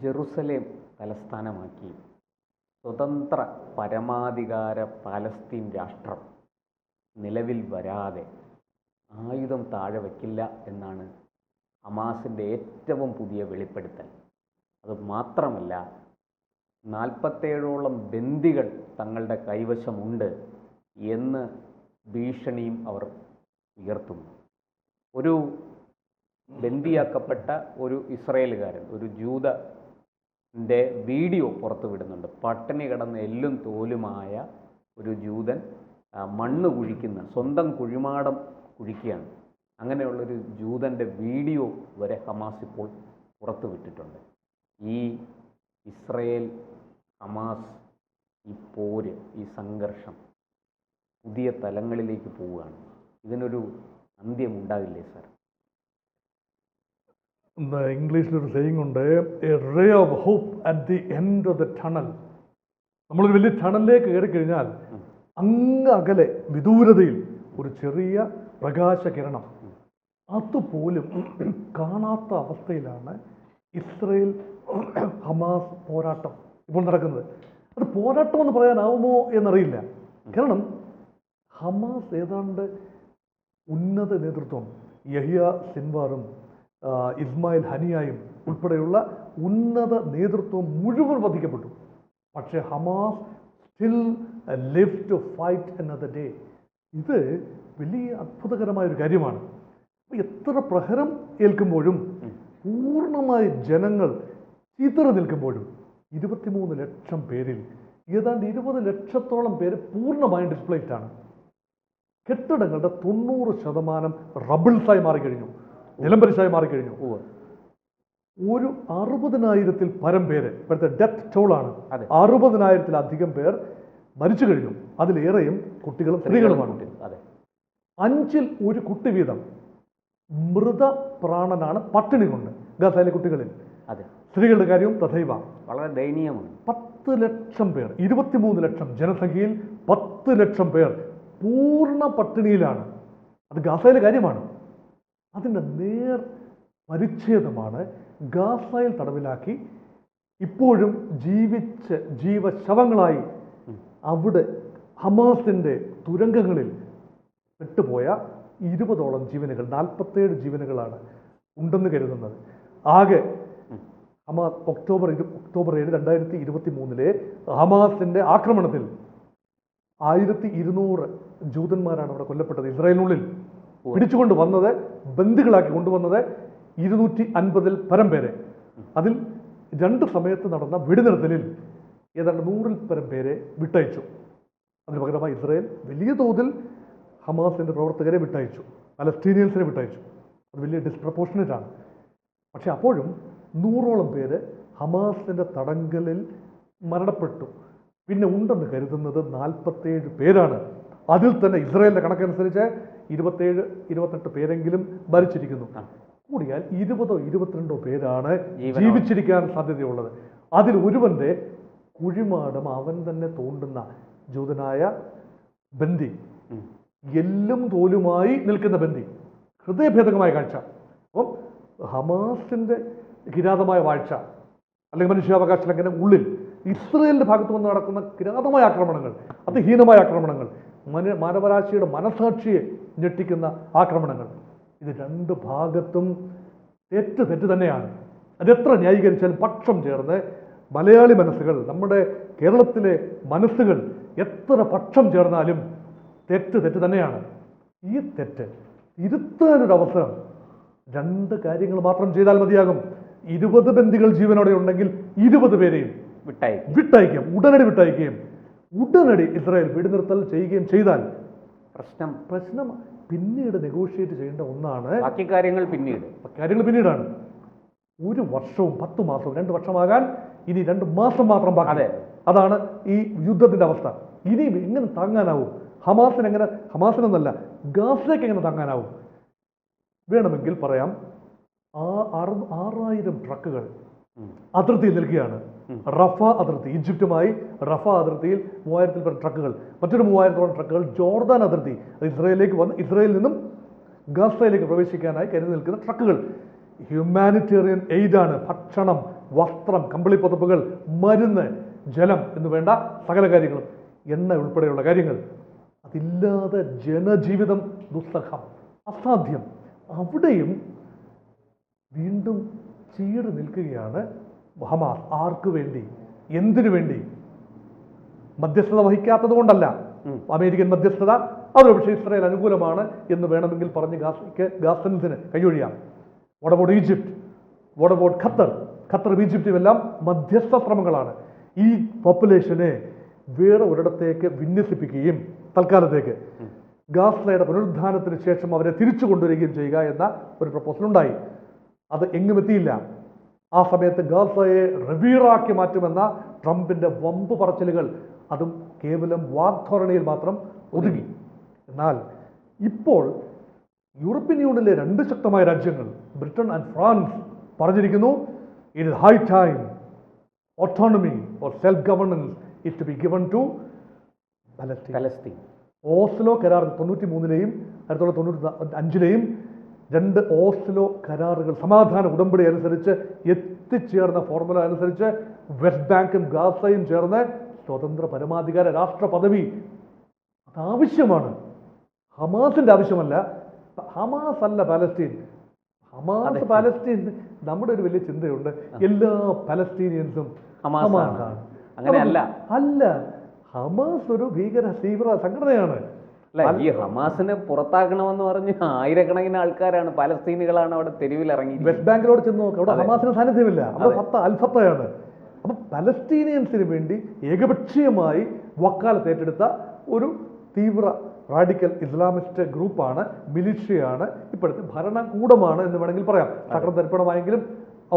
Jerusalem തലസ്ഥാനമാക്കി സ്വതന്ത്ര പരമാധികാര Palestine രാഷ്ട്രം നിലവിൽ വരാതെ ആയുധം താഴെ വയ്ക്കില്ല എന്നാണ് ഹമാസിൻ്റെ ഏറ്റവും പുതിയ വെളിപ്പെടുത്തൽ. അത് മാത്രമല്ല, 47ഓളം ബന്ദികൾ തങ്ങളുടെ കൈവശമുണ്ട് എന്ന് ഭീഷണിയും അവർ ഉയർത്തുന്നു. ഒരു ബന്ദിയാക്കപ്പെട്ട ഒരു ഇസ്രായേലുകാരൻ, ഒരു ജൂതൻ്റെ വീഡിയോ പുറത്തുവിടുന്നുണ്ട്. പട്ടിണി കിടന്ന് എല്ലും തോലുമായ ഒരു ജൂതൻ മണ്ണ് കുഴിക്കുന്ന, സ്വന്തം കുഴിമാടം കുഴിക്കുകയാണ്. അങ്ങനെയുള്ളൊരു ജൂതൻ്റെ വീഡിയോ വരെ ഹമാസ് ഇപ്പോൾ പുറത്തുവിട്ടിട്ടുണ്ട്. ഈ ഇസ്രയേൽ ഹമാസ് ഈ പോര്, ഈ സംഘർഷം പുതിയ തലങ്ങളിലേക്ക് പോവുകയാണ്. ഇതിനൊരു അന്ത്യമുണ്ടാകില്ലേ സാർ? ഇംഗ്ലീഷിലൊരു സെയിങ് ഉണ്ട്, a ray of hope at the end of the tunnel. നമ്മളൊരു വലിയ ടണലിലേക്ക് കയറി കഴിഞ്ഞാൽ അങ്ങ് അകലെ വിദൂരതയിൽ ഒരു ചെറിയ പ്രകാശകിരണം, അതുപോലും കാണാത്ത അവസ്ഥയിലാണ് ഇസ്രയേൽ ഹമാസ് പോരാട്ടം ഇപ്പോൾ നടക്കുന്നത്. അത് പോരാട്ടം എന്ന് പറയാനാവുമോ എന്നറിയില്ല. കാരണം ഹമാസ് ഏതാണ്ട് ഉന്നത നേതൃത്വം, യഹിയ സിൻവാറും ഇസ്മായിൽ ഹനിയായും ഉൾപ്പെടെയുള്ള ഉന്നത നേതൃത്വം മുഴുവൻ വധിക്കപ്പെട്ടു. പക്ഷേ Hamas still live to fight another day. ഇത് വലിയ അത്ഭുതകരമായൊരു കാര്യമാണ്. എത്ര പ്രഹരം ഏൽക്കുമ്പോഴും, പൂർണ്ണമായി ജനങ്ങൾ ചിതറി നിൽക്കുമ്പോഴും 23 ലക്ഷം പേരിൽ ഏതാണ്ട് 20 ലക്ഷത്തോളം പേര് പൂർണ്ണമായും ഡിസ്പ്ലേസ്ഡ് ആണ്. കെട്ടിടങ്ങളുടെ 90% റബിൾസായി മാറിക്കഴിഞ്ഞു, നിലംപരിശായി മാറിക്കഴിഞ്ഞു. ഒരു 60,000-ൽ പരം പേര്, ഇപ്പോഴത്തെ ഡെത്ത് ടോളാണ്, 60,000-ലധികം പേർ മരിച്ചു കഴിഞ്ഞു. അതിലേറെയും കുട്ടികളും സ്ത്രീകളുമാണ്. 5-ൽ 1 കുട്ടി വീതം മൃതപ്രാണനാണ് പട്ടിണി കൊണ്ട് ഗാസയിലെ കുട്ടികളിൽ. സ്ത്രീകളുടെ കാര്യവും തഥൈവ. വളരെ ദയനീയമാണ്. 10 ലക്ഷം പേർ, 23 ലക്ഷം ജനസംഖ്യയിൽ 10 ലക്ഷം പേർ പൂർണ്ണ പട്ടിണിയിലാണ്. അത് ഗാസയിലെ കാര്യമാണ്. അതിൻ്റെ നേർ പരിച്ഛേദമാണ് ഗാസയിൽ തടവിലാക്കി ഇപ്പോഴും ജീവശവങ്ങളായി അവിടെ ഹമാസിൻ്റെ തുരങ്കങ്ങളിൽ പെട്ടുപോയ 20ഓളം ജീവനുകൾ, 47 ജീവനുകളാണ് ഉണ്ടെന്ന് കരുതുന്നത്. ആകെ ഹമാസ് ഒക്ടോബർ 7, 2023 ഹമാസിൻ്റെ ആക്രമണത്തിൽ 1200 ജൂതന്മാരാണ് അവിടെ കൊല്ലപ്പെട്ടത്. ഇസ്രായേലിനുള്ളിൽ പിടിച്ചുകൊണ്ട് വന്നത്, ബന്ദികളാക്കി കൊണ്ടുവന്നത് 250-ൽ പരം പേരെ. അതിൽ 2 സമയത്ത് നടന്ന വെടിനിർത്തലിൽ ഏതാണ്ട് 100-ൽ പരം പേരെ വിട്ടയച്ചു. അതിന് പകരമായി ഇസ്രായേൽ വലിയ തോതിൽ ഹമാസിൻ്റെ പ്രവർത്തകരെ വിട്ടയച്ചു, പലസ്തീനിയൻസിനെ വിട്ടയച്ചു. അത് വലിയ ഡിസ്പ്രപ്പോർഷനേറ്റ് ആണ്. പക്ഷെ അപ്പോഴും 100ഓളം പേര് ഹമാസിൻ്റെ തടങ്കലിൽ മരണപ്പെട്ടു. പിന്നെ ഉണ്ടെന്ന് കരുതുന്നത് 47 പേരാണ്. അതിൽ തന്നെ ഇസ്രായേലിൻ്റെ കണക്കനുസരിച്ച് 27-28 പേരെങ്കിലും മരിച്ചിരിക്കുന്നു. കൂടിയാൽ 20ഓ 22ഓ പേരാണ് ജീവിച്ചിരിക്കാൻ സാധ്യതയുള്ളത്. അതിൽ ഒരുവന്റെ കുഴിമാടം അവൻ തന്നെ തോണ്ടുന്ന ജൂതനായ ബന്ദി, എല്ലും തോലുമായി നിൽക്കുന്ന ബന്ദി, ഹൃദയഭേദകമായ കാഴ്ച. അപ്പം ഹമാസിൻ്റെ കിരാതമായ വാഴ്ച അല്ലെങ്കിൽ മനുഷ്യാവകാശ ലംഘനം ഉള്ളിൽ ഇസ്രയേലിൻ്റെ ഭാഗത്തു നിന്ന് നടക്കുന്ന കിരാതമായ ആക്രമണങ്ങൾ, അതിഹീനമായ ആക്രമണങ്ങൾ, മാനവരാശിയുടെ മനസാക്ഷിയെ ഞെട്ടിക്കുന്ന ആക്രമണങ്ങൾ, ഇത് 2 ഭാഗത്തും തെറ്റ് തന്നെയാണ്. അതെത്ര ന്യായീകരിച്ചാലും പക്ഷം ചേർന്ന് മലയാളി മനസ്സുകൾ, നമ്മുടെ കേരളത്തിലെ മനസ്സുകൾ എത്ര പക്ഷം ചേർന്നാലും തെറ്റ് തന്നെയാണ്. ഈ തെറ്റ് തിരുത്താനൊരവസരം 2 കാര്യങ്ങൾ മാത്രം ചെയ്താൽ മതിയാകും. 20 ബന്ദികൾ ജീവനോടെ ഉണ്ടെങ്കിൽ 20 പേരെയും വിട്ടയക്കാം, ഉടനടി വിട്ടയക്കുകയും ഉടനടി ഇസ്രായേൽ വെടിനിർത്തൽ ചെയ്യുകയും ചെയ്താൽ പ്രശ്നം പിന്നീട് നെഗോഷിയേറ്റ് ചെയ്യേണ്ട ഒന്നാണ്. ബാക്കി കാര്യങ്ങൾ പിന്നീടാണ്. 1 വർഷവും 10 മാസവും 2 വർഷമാകാൻ ഇനി 2 മാസം മാത്രം ബാക്കി. അതാണ് ഈ യുദ്ധത്തിന്റെ അവസ്ഥ. ഇനി എങ്ങനെ താങ്ങാനാവും? ഹമാസിനെന്നല്ല, ഗാസയ്ക്ക് എങ്ങനെ താങ്ങാനാവും? വേണമെങ്കിൽ പറയാം, 6000 ട്രക്കുകൾ അതിർത്തിയിൽ നിൽക്കുകയാണ്. റഫ അതിർത്തി, ഈജിപ്തുമായി റഫ അതിർത്തിയിൽ 3000-ൽ പരം ട്രക്കുകൾ, മറ്റൊരു 3000-ഓളം ട്രക്കുകൾ ജോർദാൻ അതിർത്തി, ഇസ്രായേലിൽ നിന്നും ഗാസയിലേക്ക് പ്രവേശിക്കാനായി കരുതി നിൽക്കുന്ന ട്രക്കുകൾ. ഹ്യൂമാനിറ്റേറിയൻ എയ്ഡാണ്, ഭക്ഷണം, വസ്ത്രം, കമ്പിളി പുതപ്പുകൾ, മരുന്ന്, ജലം എന്ന് വേണ്ട സകല കാര്യങ്ങളും, എണ്ണ ഉൾപ്പെടെയുള്ള കാര്യങ്ങൾ. അതില്ലാതെ ജനജീവിതം ദുസ്സഹം, അസാധ്യം. അവിടെയും വീണ്ടും ചീട് നിൽക്കുകയാണ് ഹമാസ്. ആർക്കു വേണ്ടി? എന്തിനു വേണ്ടി? മധ്യസ്ഥത വഹിക്കാത്തത് കൊണ്ടല്ല. അമേരിക്കൻ മധ്യസ്ഥത അത് പക്ഷേ ഇസ്രായേൽ അനുകൂലമാണ് എന്ന് വേണമെങ്കിൽ പറഞ്ഞ് ഗാസൻസിന് കൈയൊഴിയാം. What about Egypt? What about Qatar? ഖത്തറും ഈജിപ്റ്റും എല്ലാം മധ്യസ്ഥ ശ്രമങ്ങളാണ്. ഈ പോപ്പുലേഷനെ വേറെ ഒരിടത്തേക്ക് വിന്യസിപ്പിക്കുകയും തൽക്കാലത്തേക്ക് ഗാസയുടെ പുനരുദ്ധാനത്തിന് ശേഷം അവരെ തിരിച്ചു കൊണ്ടുവരികയും ചെയ്യുക എന്ന ഒരു പ്രപ്പോസൽ ഉണ്ടായി. അത് എങ്ങും എത്തിയില്ല. ആ സമയത്ത് ഗാസയെ റിവീറാക്കി മാറ്റുമെന്ന ട്രംപിന്റെ വമ്പ് പറച്ചിലുകൾ അതും കേവലം വാഗ്ധോരണിയിൽ മാത്രം ഒതുങ്ങി. എന്നാൽ ഇപ്പോൾ യൂറോപ്യൻ യൂണിയനിലെ 2 ശക്തമായ രാജ്യങ്ങൾ ബ്രിട്ടൻ ആൻഡ് ഫ്രാൻസ് പറഞ്ഞിരിക്കുന്നു, it is high time autonomy or self governance is to be given to Palestine. Oslo കരാർ 93-ലെയും 1995-ലെയും 2 ഓസ്ലോ കരാറുകൾ, സമാധാന ഉടമ്പടി അനുസരിച്ച് എത്തിച്ചേർന്ന ഫോർമുല അനുസരിച്ച് വെസ്റ്റ് ബാങ്കും ഗാസയും ചേർന്ന് സ്വതന്ത്ര പരമാധികാര രാഷ്ട്ര പദവി അതാവശ്യമാണ്. ഹമാസിന്റെ ആവശ്യമല്ല. ഹമാസ് അല്ല പാലസ്തീൻ. Hamas Palestine. നമ്മുടെ ഒരു വലിയ ചിന്തയുണ്ട്, എല്ലാ പലസ്തീനിയൻസും ഹമാസാണ്. അങ്ങനെയല്ല. അല്ല, ഹമാസ് ഒരു തീവ്ര സംഘടനയാണ്. ഈ ഹമാസിനെ പുറത്താക്കണമെന്ന് പറഞ്ഞ് ആയിരക്കണക്കിന് ആൾക്കാരാണ്, പലസ്തീനികളാണ് അവിടെ തെരുവിലിറങ്ങി. വെസ്റ്റ് ബാങ്കിലോട് ചെന്ന് നോക്കുക, അവിടെ ഹമാസിന് സാന്നിധ്യമില്ല. അവിടെ അൽഫത്തയാണ്. അപ്പൊ പലസ്തീനിയൻസിന് വേണ്ടി ഏകപക്ഷീയമായി വക്കാലത്ത് ഏറ്റെടുത്ത ഒരു തീവ്ര റാഡിക്കൽ ഇസ്ലാമിസ്റ്റ് ഗ്രൂപ്പാണ്, മിലിഷ്യയാണ്, ഇപ്പോഴത്തെ ഭരണകൂടമാണ് എന്ന് വേണമെങ്കിൽ പറയാം. ചക്രം തരിപ്പണമായെങ്കിലും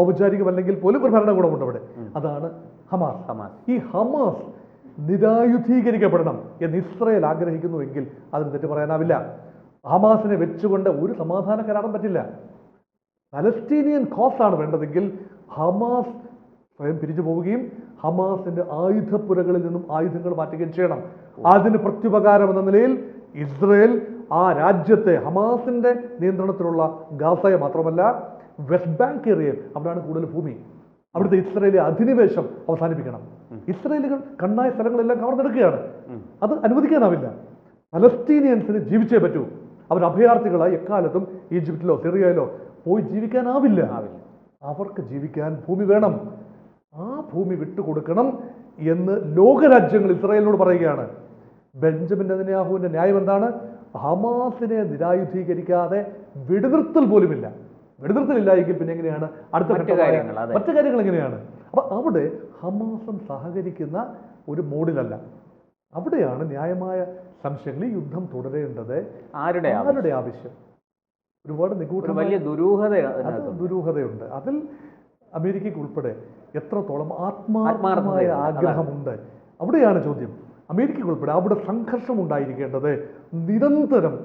ഔപചാരികമല്ലെങ്കിൽ പോലും ഒരു ഭരണകൂടമുണ്ട് അവിടെ. അതാണ് ഹമാസ്. ഈ ഹമാസ് നിരായുധീകരിക്കപ്പെടണം എന്ന് ഇസ്രായേൽ ആഗ്രഹിക്കുന്നുവെങ്കിൽ അതിന് തെറ്റ് പറയാനാവില്ല. ഹമാസിനെ വെച്ചുകൊണ്ട് ഒരു സമാധാന കരാറും പറ്റില്ല. പലസ്തീനിയൻ കോസാണ് വേണ്ടതെങ്കിൽ ഹമാസ് സ്വയം പിരിച്ചു പോവുകയും ഹമാസിന്റെ ആയുധപ്പുരകളിൽ നിന്നും ആയുധങ്ങൾ മാറ്റുകയും ചെയ്യണം. അതിന് പ്രത്യുപകാരം എന്ന നിലയിൽ ഇസ്രായേൽ ആ രാജ്യത്തെ ഹമാസിന്റെ നിയന്ത്രണത്തിലുള്ള ഗാസയെ മാത്രമല്ല വെസ്റ്റ് ബാങ്ക് ഏരിയയിൽ, അവിടെയാണ് കൂടുതൽ ഭൂമി, അവിടുത്തെ ഇസ്രായേലി അധിനിവേശം അവസാനിപ്പിക്കണം. ഇസ്രായേലുകൾ കണ്ണായ സ്ഥലങ്ങളെല്ലാം കവർന്നെടുക്കുകയാണ്. അത് അനുവദിക്കാനാവില്ല. പലസ്തീനിയൻസിന് ജീവിച്ചേ പറ്റൂ. അവർ അഭയാർത്ഥികളായി എക്കാലത്തും ഈജിപ്തിലോ സിറിയയിലോ പോയി ജീവിക്കാനാവില്ല. അവർക്ക് ജീവിക്കാൻ ഭൂമി വേണം. ആ ഭൂമി വിട്ടുകൊടുക്കണം എന്ന് ലോകരാജ്യങ്ങൾ ഇസ്രായേലിനോട് പറയുകയാണ്. ബെഞ്ചമിൻ നെതന്യാഹുവിന്റെ ന്യായം എന്താണ്? ഹമാസിനെ നിരായുധീകരിക്കാതെ വെടിനിർത്തൽ പോലുമില്ല. വെടിനിർത്തലില്ല എങ്കിൽ പിന്നെ എങ്ങനെയാണ് അടുത്ത മറ്റു കാര്യങ്ങൾ എങ്ങനെയാണ്? അപ്പൊ അവിടെ ഹമാസും സഹകരിക്കുന്ന ഒരു മോഡിലല്ല. അവിടെയാണ് ന്യായമായ സംശയങ്ങൾ. ഈ യുദ്ധം തുടരേണ്ടത് ആരുടെ ആവശ്യം? ഒരുപാട് നിഗൂഢമായ ദുരൂഹതയുണ്ട്. അതിൽ അമേരിക്കയ്ക്ക് ഉൾപ്പെടെ എത്രത്തോളം ആത്മാർത്ഥമായ ആഗ്രഹമുണ്ട്? അവിടെയാണ് ചോദ്യം. അമേരിക്കയ്ക്ക് ഉൾപ്പെടെ അവിടെ സംഘർഷം ഉണ്ടായിരിക്കേണ്ടത് നിരന്തരം.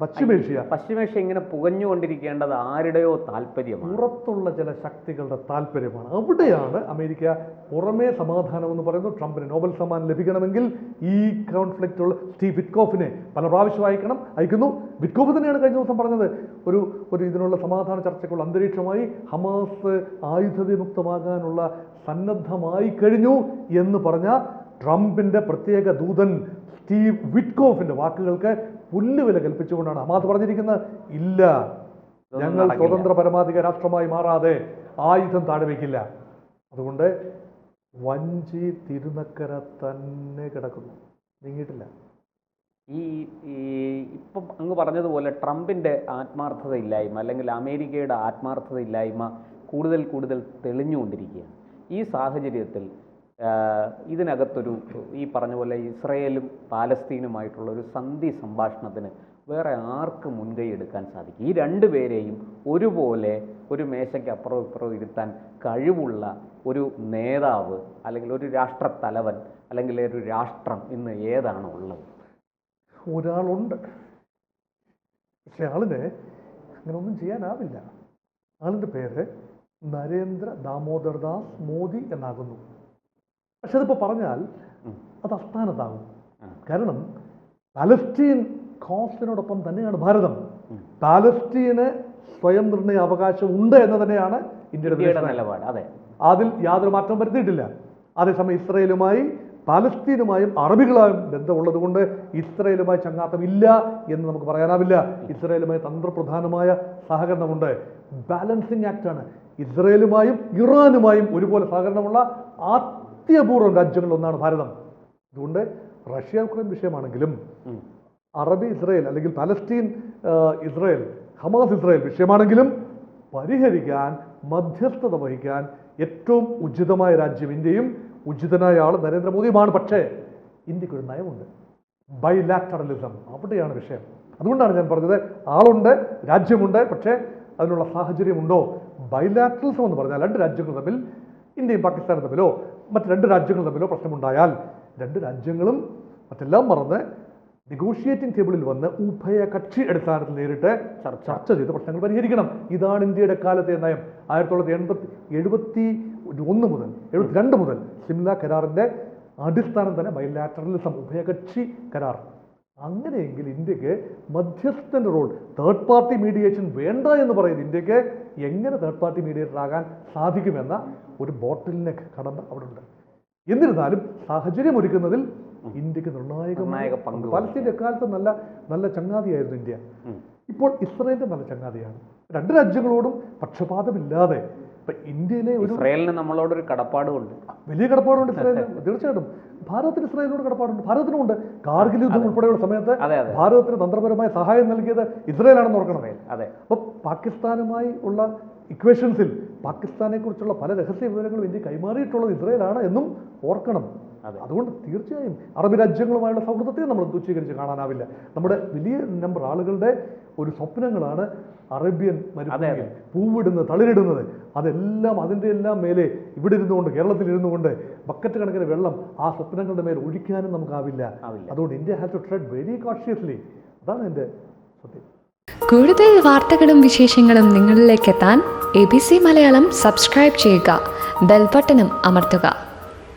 പശ്ചിമേഷ്യ ഇങ്ങനെ പുകഞ്ഞുകൊണ്ടിരിക്കേണ്ടത് ആരുടെയോ താല്പര്യമാണ്, പുറത്തുള്ള ചില ശക്തികളുടെ താല്പര്യമാണ്. അവിടെയാണ് അമേരിക്ക പുറമേ സമാധാനം എന്ന് പറയുന്നത്. ട്രംപിന് നോബൽ സമ്മാനം ലഭിക്കണമെങ്കിൽ ഈ കോൺഫ്ലിക്റ്റുള്ള സ്റ്റീവ് വിറ്റ്കോഫിനെ പല പ്രാവശ്യം അയക്കുന്നു. വിറ്റ്കോഫ് തന്നെയാണ് കഴിഞ്ഞ ദിവസം പറഞ്ഞത്, ഒരു ഇതിനുള്ള സമാധാന ചർച്ചയ്ക്കുള്ള അന്തരീക്ഷമായി ഹമാസ് ആയുധവിമുക്തമാകാനുള്ള സന്നദ്ധമായി കഴിഞ്ഞു എന്ന് പറഞ്ഞ ട്രംപിന്റെ പ്രത്യേക ദൂതൻ സ്റ്റീവ് വിറ്റ്കോഫിന്റെ വാക്കുകൾക്ക് പുല്ലുവില കൽപ്പിച്ചുകൊണ്ടാണ് ഹമാസ് പറഞ്ഞിരിക്കുന്നത്, ഇല്ല, ഞങ്ങൾ സ്വതന്ത്ര പരമാധികാര രാഷ്ട്രമായി മാറാതെ ആയുധം താഴെ വയ്ക്കില്ല. അതുകൊണ്ട് വഞ്ചി തിരുനക്കര തന്നെ കിടക്കുന്നു, നീങ്ങിയിട്ടില്ല. ഇപ്പം അങ്ങ് പറഞ്ഞതുപോലെ ട്രംപിന്റെ ആത്മാർത്ഥതയില്ലായ്മ അല്ലെങ്കിൽ അമേരിക്കയുടെ ആത്മാർത്ഥതയില്ലായ്മ കൂടുതൽ തെളിഞ്ഞുകൊണ്ടിരിക്കുകയാണ്. ഈ സാഹചര്യത്തിൽ ഇതിനകത്തൊരു ഈ പറഞ്ഞ പോലെ ഇസ്രയേലും പാലസ്തീനുമായിട്ടുള്ള ഒരു സന്ധി സംഭാഷണത്തിന് വേറെ ആർക്ക് മുൻകൈ എടുക്കാൻ സാധിക്കും? ഈ രണ്ടുപേരെയും ഒരുപോലെ ഒരു മേശയ്ക്ക് അപ്പുറവും ഇപ്പുറവും ഇരുത്താൻ കഴിവുള്ള ഒരു നേതാവ് അല്ലെങ്കിൽ ഒരു രാഷ്ട്രത്തലവൻ അല്ലെങ്കിൽ ഒരു രാഷ്ട്രം ഇന്ന് ഏതാണ് ഉള്ളത്? ഒരാളുണ്ട്, പക്ഷെ ആളിനെ അങ്ങനെ ഒന്നും ചെയ്യാനാവില്ല. ആളിൻ്റെ പേര് നരേന്ദ്ര ദാമോദർ ദാസ് മോദി എന്നാകുന്നു. പക്ഷെ അതിപ്പോൾ പറഞ്ഞാൽ അത് അസ്ഥാനത്താകും. കാരണം പാലസ്തീൻ കോസിനോടൊപ്പം തന്നെയാണ് ഭാരതം. പാലസ്തീന് സ്വയം നിർണയ അവകാശം ഉണ്ട് എന്ന് തന്നെയാണ് ഇന്ത്യയുടെ നിലപാട്. അതെ, അതിൽ യാതൊരു മാറ്റവും വരുത്തിയിട്ടില്ല. അതേസമയം ഇസ്രയേലുമായി പാലസ്തീനുമായും അറബികളായും ബന്ധമുള്ളത് കൊണ്ട് ഇസ്രയേലുമായി ചങ്ങാത്തമില്ല എന്ന് നമുക്ക് പറയാനാവില്ല. ഇസ്രയേലുമായി തന്ത്രപ്രധാനമായ സഹകരണമുണ്ട്. ബാലൻസിങ് ആക്റ്റാണ്. ഇസ്രയേലുമായും ഇറാനുമായും ഒരുപോലെ സഹകരണമുള്ള അത്യപൂർവം രാജ്യങ്ങളിലൊന്നാണ് ഭാരതം. അതുകൊണ്ട് റഷ്യ യുക്രൈൻ വിഷയമാണെങ്കിലും അറബി ഇസ്രയേൽ അല്ലെങ്കിൽ പലസ്തീൻ ഇസ്രയേൽ ഹമാസ് ഇസ്രയേൽ വിഷയമാണെങ്കിലും പരിഹരിക്കാൻ മധ്യസ്ഥത വഹിക്കാൻ ഏറ്റവും ഉചിതമായ രാജ്യം ഇന്ത്യയും ഉചിതനായ ആൾ നരേന്ദ്രമോദിയുമാണ്. പക്ഷേ ഇന്ത്യക്കൊരു നയമുണ്ട്, ബൈലാറ്ററലിസം. അവിടെയാണ് വിഷയം. അതുകൊണ്ടാണ് ഞാൻ പറഞ്ഞത് ആളുണ്ട്, രാജ്യമുണ്ട്, പക്ഷേ അതിനുള്ള സാഹചര്യമുണ്ടോ? ബൈലാറ്ററലിസം എന്ന് പറഞ്ഞാൽ രണ്ട് രാജ്യങ്ങൾ തമ്മിൽ, ഇന്ത്യയും പാകിസ്ഥാനും തമ്മിലോ മറ്റ് രണ്ട് രാജ്യങ്ങൾ തമ്മിലോ പ്രശ്നമുണ്ടായാൽ രണ്ട് രാജ്യങ്ങളും മറ്റെല്ലാം മറന്ന് നെഗോഷിയേറ്റിംഗ് ടേബിളിൽ വന്ന് ഉഭയകക്ഷി അടിസ്ഥാനത്തിൽ നേരിട്ട് ചർച്ച ചെയ്ത് പ്രശ്നങ്ങൾ പരിഹരിക്കണം. ഇതാണ് ഇന്ത്യയുടെ കാലത്തെ നയം. 1971 മുതൽ 72 മുതൽ സിംല കരാറിൻ്റെ അടിസ്ഥാനം തന്നെ ബൈലാറ്ററലിസം, ഉഭയകക്ഷി കരാർ. അങ്ങനെയെങ്കിൽ ഇന്ത്യക്ക് മധ്യസ്ഥൻ്റെ റോൾ, തേർഡ് പാർട്ടി മീഡിയേഷൻ വേണ്ട എന്ന് പറയുന്നത് ഇന്ത്യക്ക് എങ്ങനെ തേർഡ് പാർട്ടി മീഡിയേറ്റർ ആകാൻ സാധിക്കുമെന്ന ഒരു ബോട്ടിൽ നെക്ക് കടമ്പ അവിടെ ഉണ്ട്. എന്നിരുന്നാലും സാഹചര്യം ഒരുക്കുന്നതിൽ ഇന്ത്യക്ക് നിർണായക പങ്ക്. പലസ്തീൻ്റെ എക്കാലത്ത് നല്ല ചങ്ങാതിയായിരുന്നു ഇന്ത്യ. ഇപ്പോൾ ഇസ്രയേലിന്റെ നല്ല ചങ്ങാതിയാണ്. രണ്ട് രാജ്യങ്ങളോടും പക്ഷപാതമില്ലാതെ ഇപ്പം ഇന്ത്യയിലെ ഒരു ഇസ്രയേലിന് നമ്മളോടൊരു കടപ്പാടുമുണ്ട്, വലിയ കടപ്പാടുണ്ട് ഇസ്രയേലിന്. തീർച്ചയായിട്ടും ഭാരതത്തിന് ഇസ്രയേലിനോട് കടപ്പാടുണ്ട്. ഭാരതത്തിനുണ്ട്. കാർഗിൽ യുദ്ധം ഉൾപ്പെടെയുള്ള സമയത്ത് ഭാരതത്തിന് തന്ത്രപരമായ സഹായം നൽകിയത് ഇസ്രയേലാണെന്ന് ഓർക്കണം. അപ്പോൾ പാകിസ്ഥാനുമായി ഉള്ള ഇക്വേഷൻസിൽ പാകിസ്ഥാനെ കുറിച്ചുള്ള പല രഹസ്യ വിവരങ്ങളും ഇന്ത്യ കൈമാറിയിട്ടുള്ളത് ഇസ്രയേലാണ് എന്നും ഓർക്കണം. അതുകൊണ്ട് തീർച്ചയായും അറബ് രാജ്യങ്ങളുമായുള്ള സൗഹൃദത്തെ നമ്മൾ തുച്ഛീകരിച്ച് കാണാനാവില്ല. നമ്മുടെ വലിയ നമ്പർ ആളുകളുടെ ഒരു സ്വപ്നങ്ങളാണ് അറേബ്യൻ മരുഭൂമിയിൽ പൂവിടുന്നത്, തളിരിടുന്നത്. അതെല്ലാം അതിൻ്റെ എല്ലാം മേലെ ഇവിടെ ഇരുന്നുകൊണ്ട്, കേരളത്തിൽ ഇരുന്നുകൊണ്ട് ബക്കറ്റ് കണക്കിന് വെള്ളം ആ സ്വപ്നങ്ങളുടെ മേൽ ഒഴിക്കാനും നമുക്കാവില്ല. അതുകൊണ്ട് India has to tread very cautiously. അതാണ് എൻ്റെ സത്യം. കൂടുതൽ വാർത്തകളും വിശേഷങ്ങളും നിങ്ങളിലേക്ക് എത്താൻ ABC മലയാളം സബ്സ്ക്രൈബ് ചെയ്യുക, ബെൽ ബട്ടണും അമർത്തുക.